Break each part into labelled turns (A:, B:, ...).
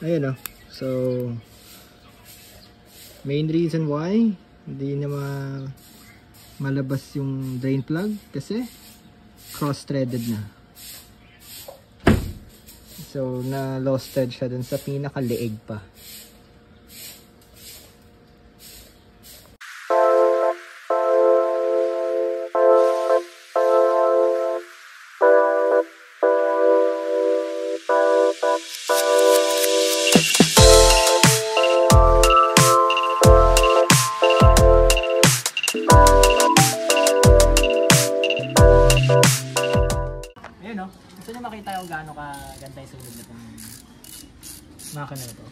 A: Ayun oh. So main reason why hindi na malabas yung drain plug kasi cross-threaded na. So na lost thread siya dun sa pinaka-leeg pa. Gusto nyo makita kung gaano ka ganda yung sunog na itong makina na ito.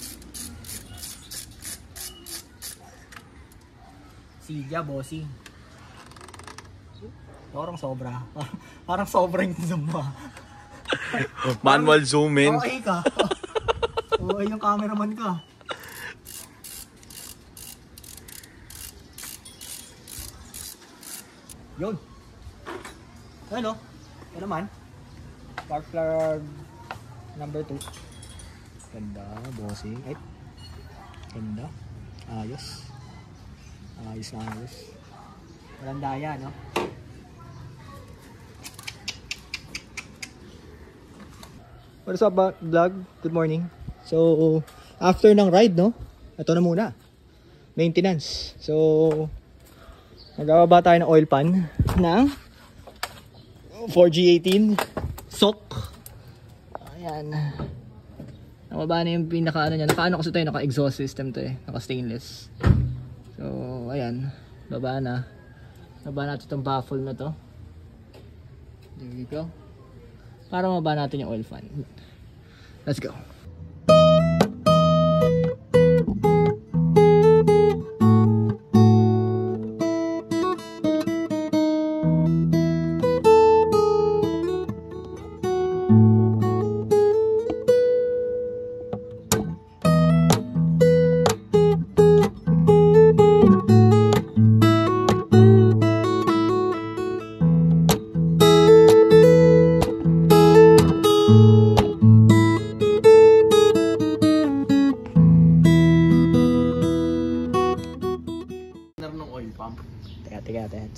A: Siga, bossing. Parang sobra. Parang sobra yung zoom mo.
B: Manual zoom in.
A: Okay ka. Okay yung cameraman ka. Yun. Ano? Ito naman. Spark plug number 2. Ganda, bossing. Ay. Ganda. Ayos. Ayos na ayos. Walang daya, no? What's up, vlog? Good morning. So, after ng ride, no? Ito na muna. Maintenance. So, nagababa tayo ng oil pan ng 4G18 SOC. Ayan. Nababa na yung pinaka ano niya. Naka-ano kasi tayo, naka-exhaust system to eh. Naka-stainless. So, ayan. Baba na. Baba natin itong baffle na to. There we go. Para mababa natin yung oil fan. Let's go.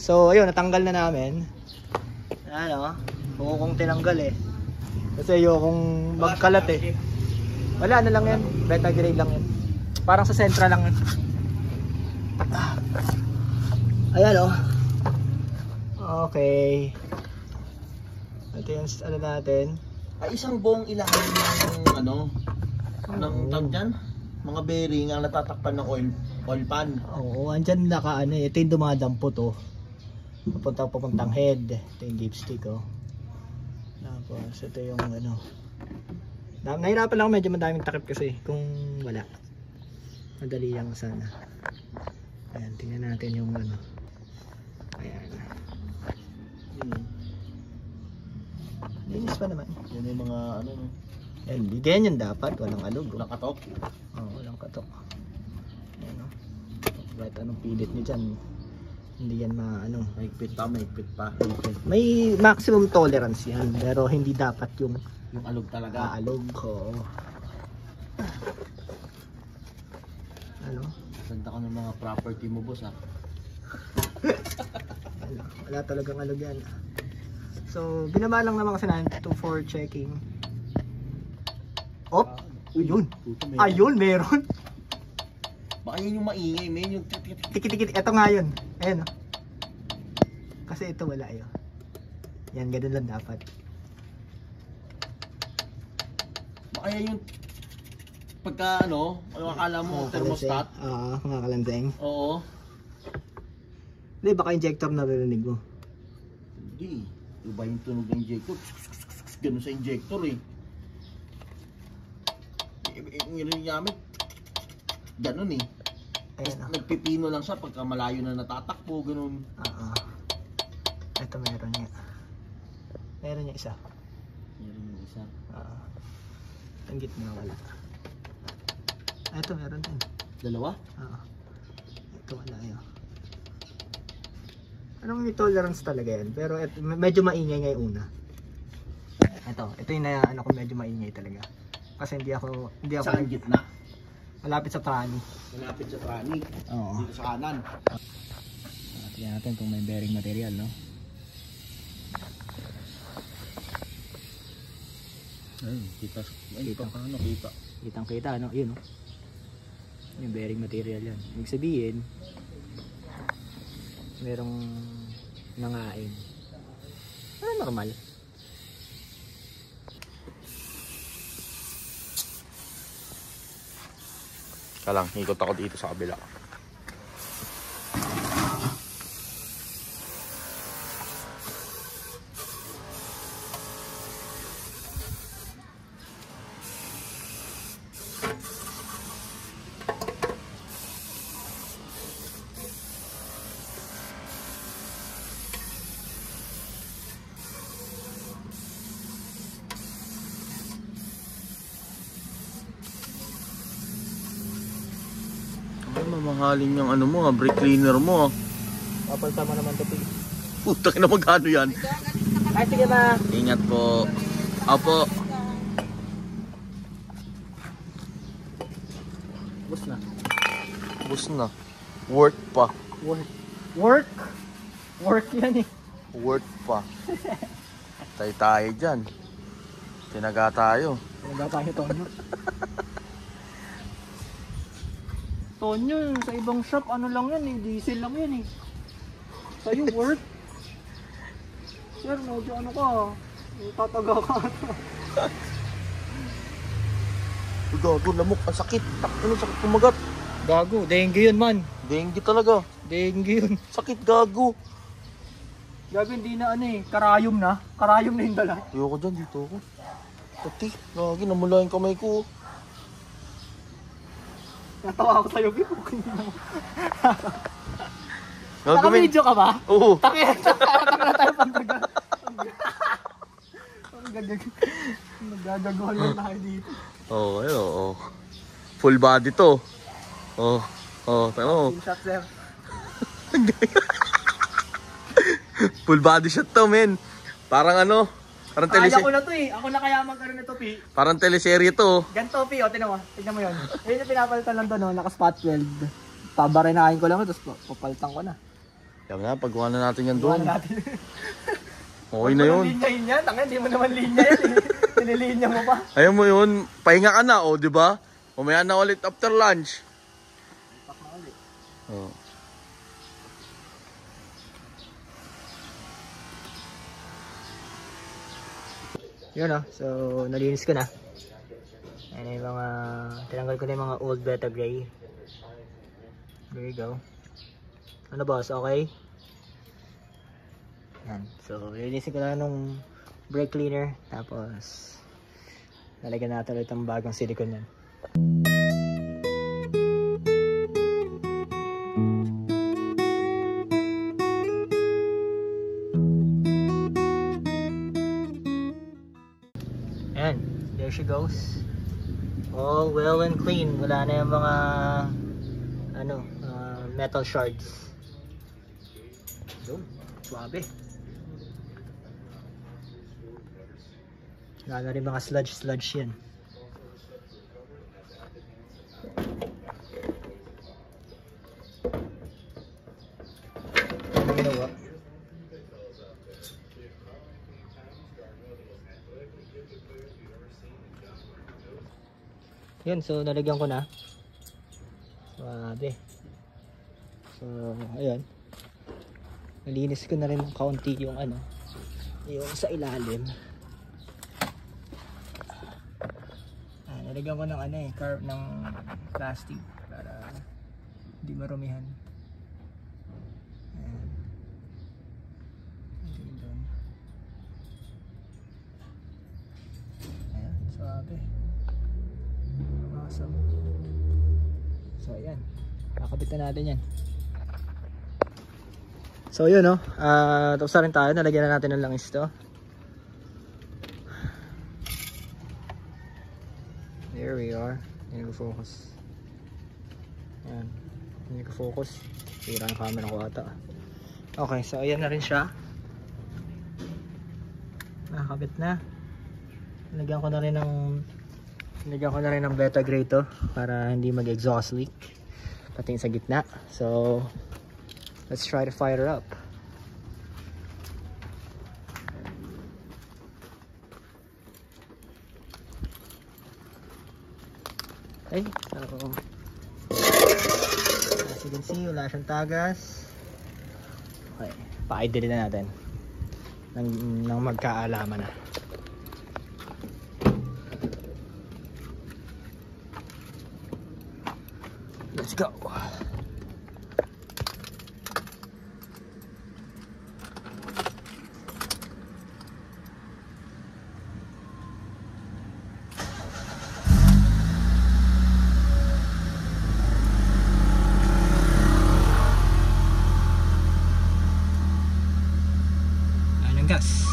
A: So ayun, natanggal na namin. Ano, buko kong tinanggal eh. Kasi ayokong magkalat eh. Wala na lang yan, beta grade lang yan. Parang sa Sentra lang yan. Ayan oh. Okay. Ito yung ano natin.
B: Ay, isang buong ilalim ng ano, ng tag dyan. Mga bearing ang natatakpan ng oil pan.
A: Oo, andyan naka ano eh. Ito yung dumadampo to. Papuntang head. Ito yung dipstick oh. Tapos ito yung ano. Nahirapan lang ako, medyo madaming takip kasi kung wala. Madali lang sana. Ayan, tingnan natin yung ano. Ayan. Linis pa naman.
B: Yan yung mga ano no.
A: Hindi ganyan dapat, walang alog.
B: Walang katok?
A: Oo, walang katok. Ayan o. Kahit anong pilit nyo dyan, hindi yan maano.
B: Mahigpit pa.
A: May maximum tolerance yan, pero hindi dapat yung
B: alog talaga.
A: Alog ko. Ano?
B: Ganda ka ng mga property mo, boss ha.
A: Wala talagang alog yan. So, binaba lang naman kasi natin for checking. Op! Yun! Ayun, meron!
B: Baka yun yung maingay, men, yung
A: tikit-tikit. Ito nga yun. Ayan. Kasi ito wala yun. Yan, ganun lang dapat.
B: Baka yung pagka ano, akala mo thermostat.
A: Oo, mga kalanseng.
B: Oo.
A: Hindi, baka injector naririnig mo.
B: Hindi. Iba yung tunog ng injector. Ganun sa injector eh. Yung namin ganun eh. Nagpipino lang siya pagka malayo na natatakbo, ganun.
A: Ito meron niya. Meron niya isa.
B: Meron yung isa.
A: Ang gitna wala. Ito meron din.
B: Dalawa?
A: Ito wala yun. Anong may tolerance talaga yan? Pero medyo maingay nga yung una. Ito yung ano ko medyo maingay talaga. Kasi hindi ako
B: Saan gitna?
A: malapit sa trani.
B: Malapit sa trani.
A: Oo.
B: Dito sa kanan.
A: Tingnan natin kung may bearing material, no?
B: Ayun, kita.
A: Kita.
B: Paano kita?
A: Kitang-kita, no? Yun, no? Yung bearing material yan. Ibig sabihin, merong nangain. Normal.
B: Kalang, ikot ako dito sa kabila. Ay, mamahalin yung ano mo, brake cleaner mo.
A: Papalta mo naman ito, please.
B: Puta na magkano yan?
A: Ay, sige ma.
B: Ingat po. Apo.
A: Bus na.
B: Bus na. Worth pa.
A: Work? Work yan eh.
B: Worth pa. Tayo dyan. Tinaga tayo.
A: Talaga tayo, Tonyo. Tonyo, sa ibang shop, ano lang yan eh. Diesel lang yan eh. Sa'yo, work? Sir, medyo ano ka. Tataga ka ata.
B: Gago, lamok. Ang sakit. Ano, sakit kumagat.
A: Gago, dengue yun man.
B: Dengue talaga.
A: Dengue yun.
B: Sakit, gago.
A: Gago, hindi na ano eh. Karayom na. Karayom na yung dala.
B: Ayoko dyan, dito ako. Pati, gagi, namula yung kamay ko.
A: Natawa ako sa'yo, Bip.
B: Gagawin.
A: Naka-video ka ba?
B: Oo.
A: Taka na tayo pagdaga. Nagagagawa lang tayo dito.
B: Oo, ayun, oo. Full body to. Oo. Oo, tayo mo.
A: Screenshot, sir.
B: Full body shot to, men. Parang ano, parang
A: Kaya ko na to eh. Ako na kaya mag-ano nito, Pi.
B: parang teleserye to.
A: Ganto, Pi. O, tignan mo. Tignan mo yun. Yun yung pinapalitan lang to, no? Naka-spot weld. Pabarinahin ko lang ito, tapos papalitan ko na.
B: Yan na, pagkuha na natin yan
A: Iwan
B: doon.
A: natin.
B: Okay na yun.
A: Linyahin yan. Tanga, hindi mo naman linya yan eh. Nililinya mo pa.
B: Ayaw mo yun, pahinga ka na, o, di ba? Umaya na ulit after lunch.
A: Pak na ulit.
B: Oh.
A: Yun o. So, nalinis ko na. Ayan yung mga, tinanggal ko na yung mga old beta gray. There you go. Ano boss, okay? Yan. So, lilinisin ko na nung brake cleaner. Tapos, lalagyan natin ulit ang bagong silicone yan. Ayan, there she goes. All well and clean. Wala na yung mga ano, metal shards. So, suabe. Wala na rin mga sludge yan. Ano ginawa? Yan, so nalagyan ko na. Suabe. So, ayun. Nalinis ko na rin ng kaunti yung ano, yung sa ilalim. Nalagyan ko ng ano eh, ng plastic para hindi marumihan. Ayan. Doon. Ayan, suabe. Awesome. So ayan, kakabit na natin yan. So yun no, tapos na rin tayo, nalagyan na natin ng langis to. There we are. Hindi ko focus. Ayan, hindi ko focus. Sira yung camera ko ata. Okay, so ayan na rin siya. Nakakabit na. Nalagyan ko na rin ng Nilagyan ko na rin ng beta gray to para hindi mag-exhaust leak pati sa gitna. So let's try to fire it up. Okay, so as you can see, wala siyang tagas. Okay, pa-idle na natin nang magkaalaman na. Let's go. Ayan ang gas.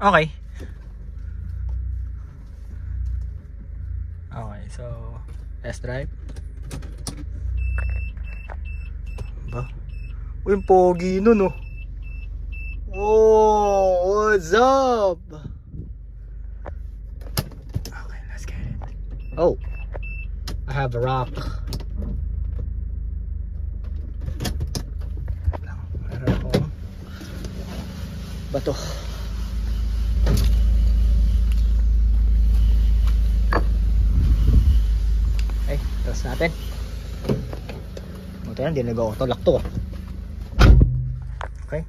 A: Okay. Okay, so test drive. Ba? Uy, yung pogi nun, oh. Oh, what's up? Okay, let's get it. Oh, I have a rock. Meron akong bato. Okay, tapos natin. Buti yan, hindi nag-auto-lock to. Okay.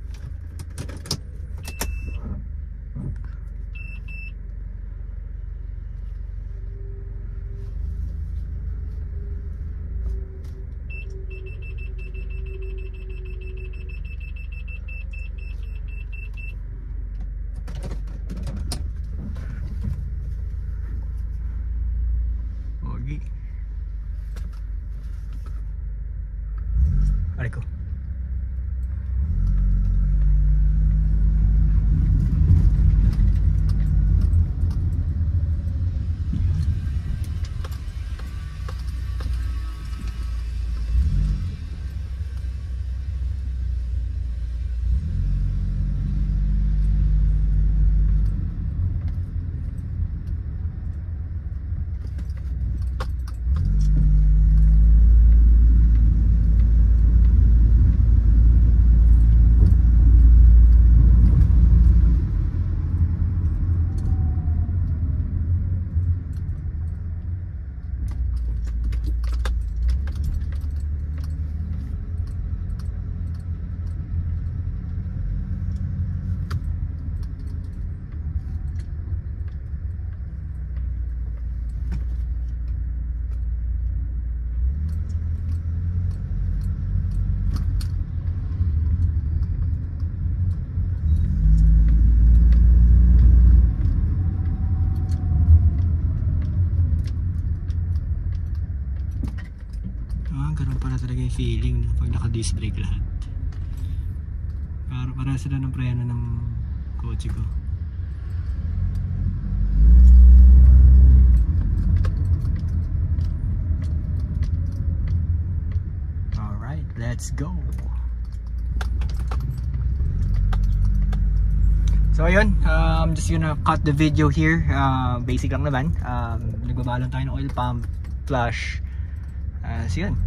A: Pogi. Aray ko. Ganun pala talaga yung feeling, no? Pag naka-disc brake lahat. Para sila ng preno ng kotse ko. Alright, let's go. So ayun, I'm just gonna cut the video here. Basic lang naman. Nagbabalon tayo ng oil pump, flush. So yun.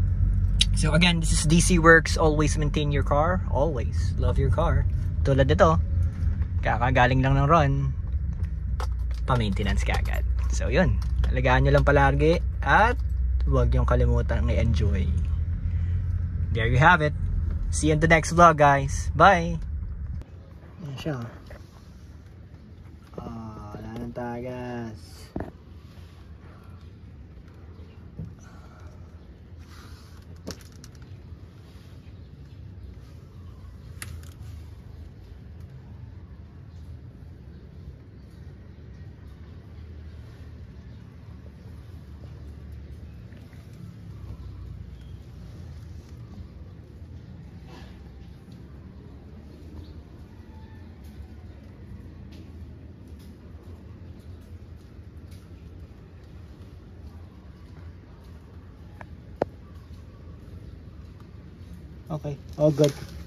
A: So again, this is DC Works. Always maintain your car. Always love your car. Tulad nito, kakagaling lang ng run, pa-maintenance kagad. So yun, alagaan nyo lang palagi at huwag yung kalimutan i-enjoy. There you have it. See you in the next vlog, guys. Bye. Yan siya. ng tagas. Okay, all good.